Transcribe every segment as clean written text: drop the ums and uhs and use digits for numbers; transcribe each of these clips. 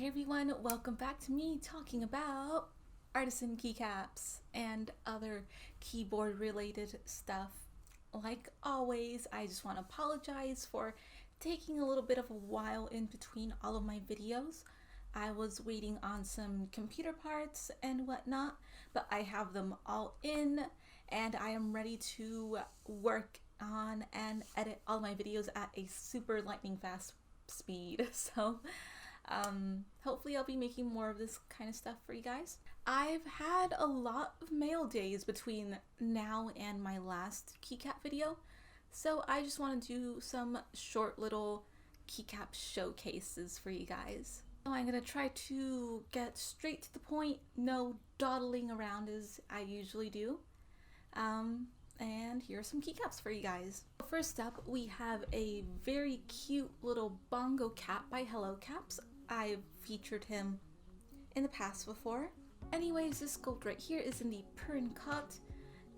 everyone, welcome back to me talking about Artisan keycaps and other keyboard related stuff. Like always, I just want to apologize for taking a little bit of a while in between all of my videos. I was waiting on some computer parts and whatnot, but I have them all in and I am ready to work on and edit all my videos at a super lightning fast speed. So hopefully I'll be making more of this kind of stuff for you guys. I've had a lot of mail days between now and my last keycap video, so I just want to do some short little keycap showcases for you guys. So I'm going to try to get straight to the point, no dawdling around as I usually do. And here are some keycaps for you guys. First up, we have a very cute little Bongo Cat by Caps. I've featured him in the past before. Anyways, this sculpt right here is in the Primecaps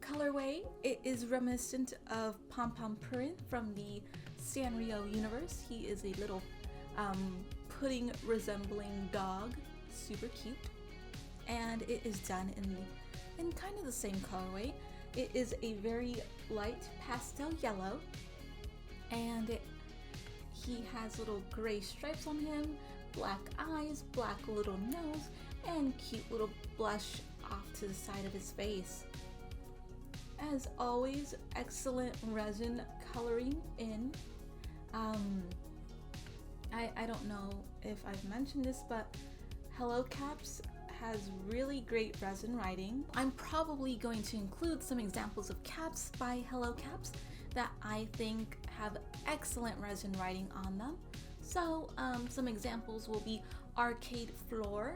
colorway. It is reminiscent of Pom Pom Purin from the Sanrio universe. He is a little pudding resembling dog, super cute, and it is done in kind of the same colorway. It is a very light pastel yellow, and he has little gray stripes on him, black eyes, black little nose, and cute little blush off to the side of his face. As always, excellent resin coloring in. I don't know if I've mentioned this, but Caps has really great resin writing. I'm probably going to include some examples of caps by Caps that I think have excellent resin writing on them. So some examples will be Arcade Floor,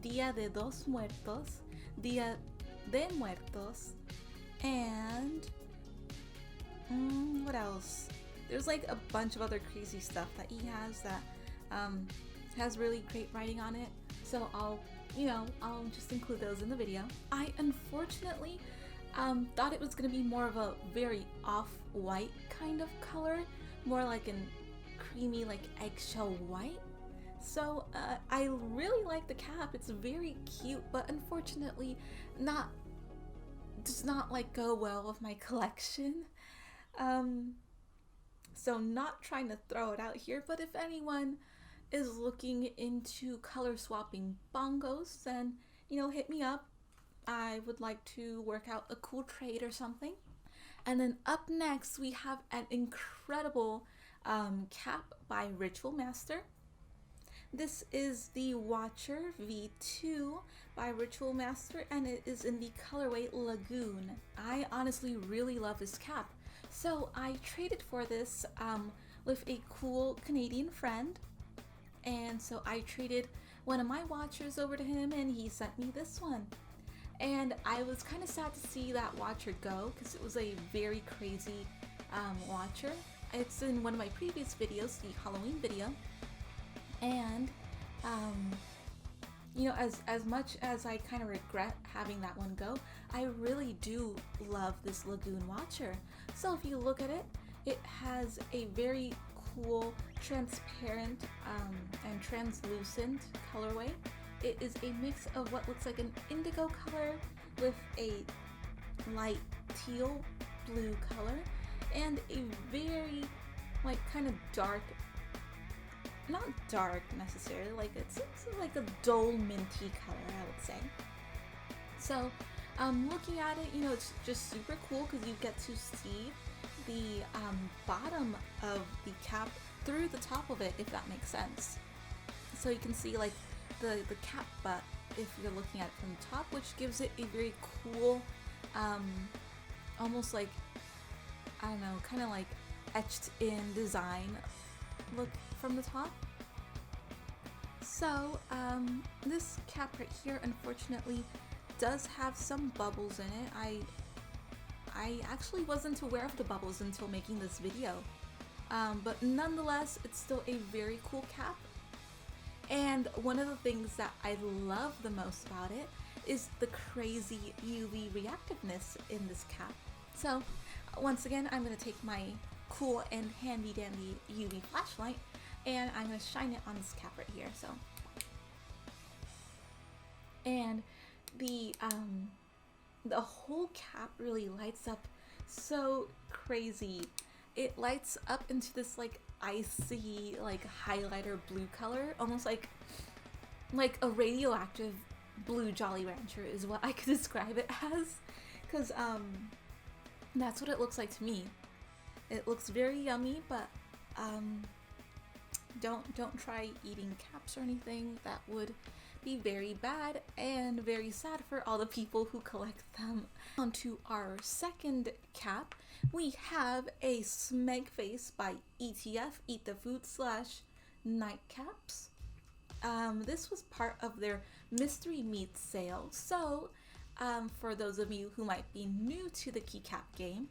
Día de dos Muertos, Día de Muertos, and what else? There's like a bunch of other crazy stuff that he has that has really great writing on it. So I'll just include those in the video. I unfortunately thought it was going to be more of a very off-white kind of color, more like an creamy, like eggshell white. So I really like the cap. It's very cute, but unfortunately does not like go well with my collection. So not trying to throw it out here, but if anyone is looking into color swapping bongos, then hit me up. I would like to work out a cool trade or something. And then up next we have an incredible cap by Ritual Master. This is the Watcher V2 by Ritual Master, and it is in the colorway Lagoon. I honestly really love this cap, so I traded for this with a cool Canadian friend, and so I traded one of my Watchers over to him and he sent me this one. And I was kind of sad to see that Watcher go because it was a very crazy Watcher. It's in one of my previous videos, the Halloween video. And as much as I kind of regret having that one go, I really do love this Lagoon Watcher. So if you look at it, it has a very cool transparent and translucent colorway. It is a mix of what looks like an indigo color with a light teal blue color and a very like kind of dark, not dark necessarily, like it's like a dull minty color, I would say. So looking at it, it's just super cool because you get to see the bottom of the cap through the top of it, if that makes sense. So you can see like the cap butt if you're looking at it from the top, which gives it a very cool almost like, I don't know, kind of like etched in design look from the top. So this cap right here unfortunately does have some bubbles in it. I actually wasn't aware of the bubbles until making this video, but nonetheless it's still a very cool cap. And one of the things that I love the most about it is the crazy UV reactiveness in this cap. So once again, I'm going to take my cool and handy dandy UV flashlight and I'm gonna shine it on this cap right here. So, and the whole cap really lights up so crazy. It lights up into this like icy like highlighter blue color, almost like a radioactive blue Jolly Rancher is what I could describe it as, because that's what it looks like to me. It looks very yummy, but don't try eating caps or anything. That would be very bad and very sad for all the people who collect them. On to our second cap, we have a Smackface by ETF, Eat the Food / Nightcaps. This was part of their mystery meat sale. So for those of you who might be new to the Keycap game,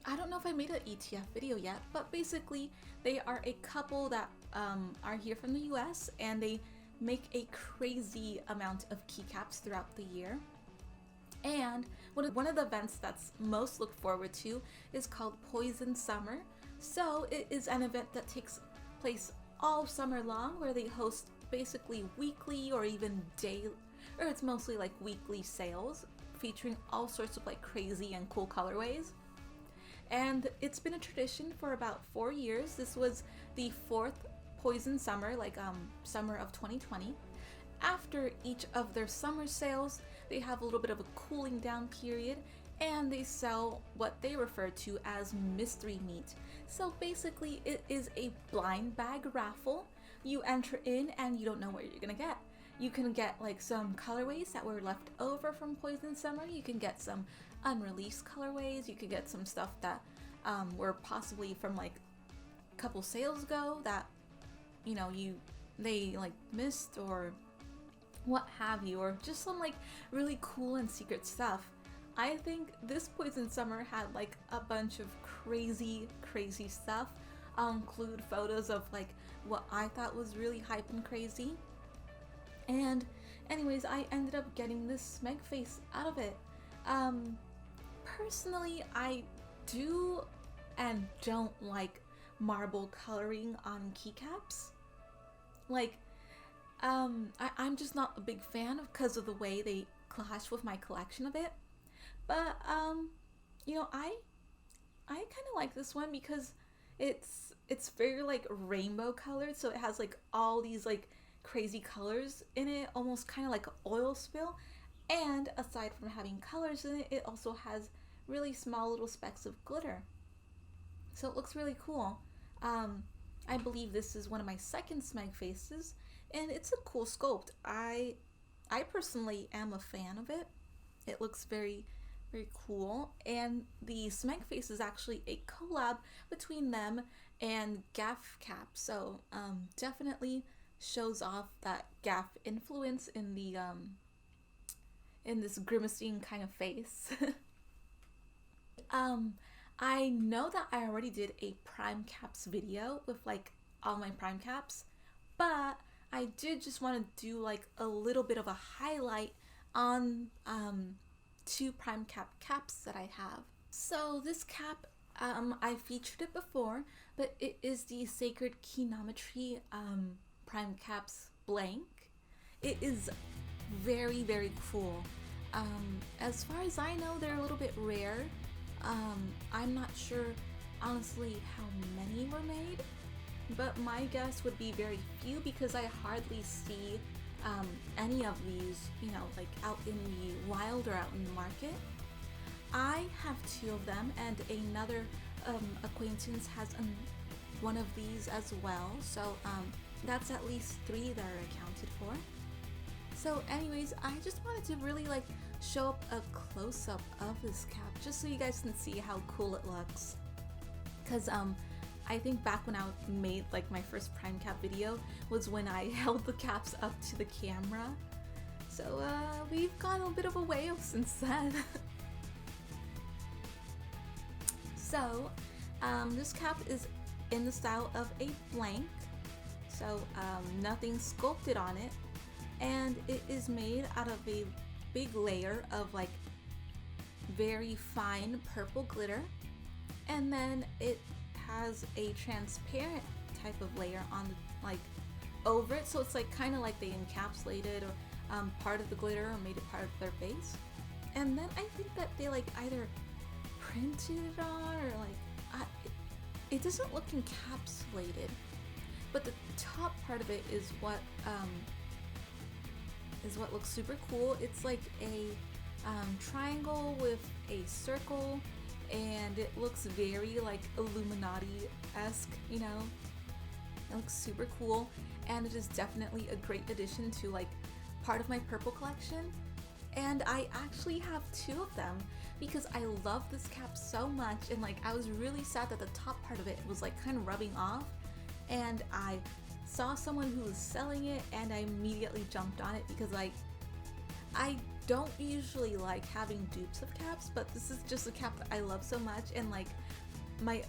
I don't know if I made an ETF video yet, but basically they are a couple that are here from the US, and they make a crazy amount of keycaps throughout the year. And one of the events that's most looked forward to is called Poison Summer. So it is an event that takes place all summer long, where they host basically weekly or even daily, or it's mostly like weekly sales featuring all sorts of like crazy and cool colorways. And it's been a tradition for about 4 years. This was the 4th Poison Summer, like summer of 2020. After each of their summer sales, they have a little bit of a cooling down period, and they sell what they refer to as mystery meat. So basically it is a blind bag raffle. You enter in and you don't know what you're gonna get. You can get like some colorways that were left over from Poison Summer. You can get some unreleased colorways. You could get some stuff that were possibly from like a couple sales ago that, you know, they like missed or what have you, or just some like really cool and secret stuff. I think this Poison Summer had like a bunch of crazy stuff. I'll include photos of like what I thought was really hype and crazy. And anyways, I ended up getting this Smackface out of it. Personally, I do and don't like marble coloring on keycaps. Like, I'm just not a big fan because of the way they clash with my collection of it. But you know, I kind of like this one because it's very like rainbow colored, so it has like all these like crazy colors in it, almost kind of like an oil spill. And aside from having colors in it, it also has really small little specks of glitter. So it looks really cool. I believe this is one of my second Smackfaces, and it's a cool sculpt. I personally am a fan of it. It looks very cool. And the Smackface is actually a collab between them and Keycap. So definitely shows off that Keycap influence in the in this grimacing kind of face. I know that I already did a Primecaps video with like all my Primecaps, but I did just want to do like a little bit of a highlight on 2 Primecap caps that I have. So this cap, I featured it before, but it is the Sacred Kinometry Primecaps blank. It is very cool. As far as I know, they're a little bit rare. I'm not sure honestly how many were made, but my guess would be very few because I hardly see any of these, you know, like out in the wild or out in the market. I have 2 of them, and another acquaintance has one of these as well, so that's at least 3 that are accounted for. So anyways, I just wanted to really like show up a close-up of this cap just so you guys can see how cool it looks, because I think back when I made like my first Primecap video was when I held the caps up to the camera. So we've gone a bit of a way since then. So this cap is in the style of a blank, so nothing sculpted on it, and it is made out of a big layer of like very fine purple glitter, and then it has a transparent type of layer on like over it, so it's like kind of like they encapsulated or part of the glitter or made it part of their base. And then I think that they like either printed it on or like it doesn't look encapsulated, but the top part of it is what looks super cool. It's like a triangle with a circle, and it looks very like Illuminati-esque, you know? It looks super cool, and it is definitely a great addition to like part of my purple collection. And I actually have 2 of them because I love this cap so much, and like I was really sad that the top part of it was like kind of rubbing off, and I saw someone who was selling it and I immediately jumped on it because like I don't usually like having dupes of caps, but this is just a cap that I love so much, and like my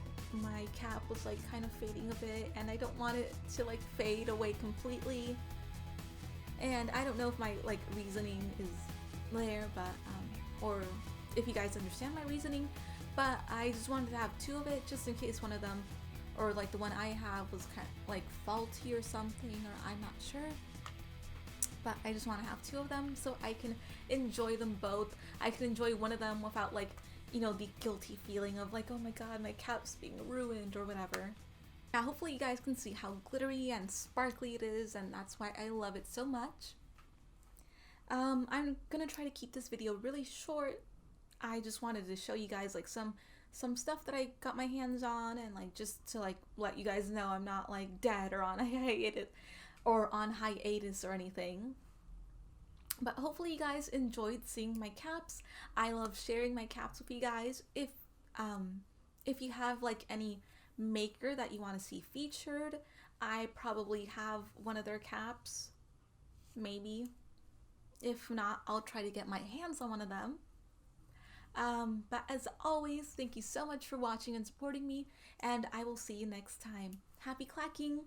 cap was like kind of fading a bit, and I don't want it to like fade away completely. And I don't know if my like reasoning is there, but or if you guys understand my reasoning, but I just wanted to have 2 of it just in case one of them, or like the one I have, was kind of like faulty or something, or I'm not sure. But I just want to have 2 of them so I can enjoy them both. I can enjoy one of them without like, you know, the guilty feeling of like, oh my god, my cap's being ruined or whatever. Now hopefully you guys can see how glittery and sparkly it is, and that's why I love it so much. I'm gonna try to keep this video really short. I just wanted to show you guys like some stuff that I got my hands on, and like just to like let you guys know I'm not like dead or on hiatus or anything. But hopefully you guys enjoyed seeing my caps. I love sharing my caps with you guys. If you have like any maker that you want to see featured, I probably have one of their caps, maybe. If not, I'll try to get my hands on one of them. But as always, thank you so much for watching and supporting me, and I will see you next time. Happy clacking!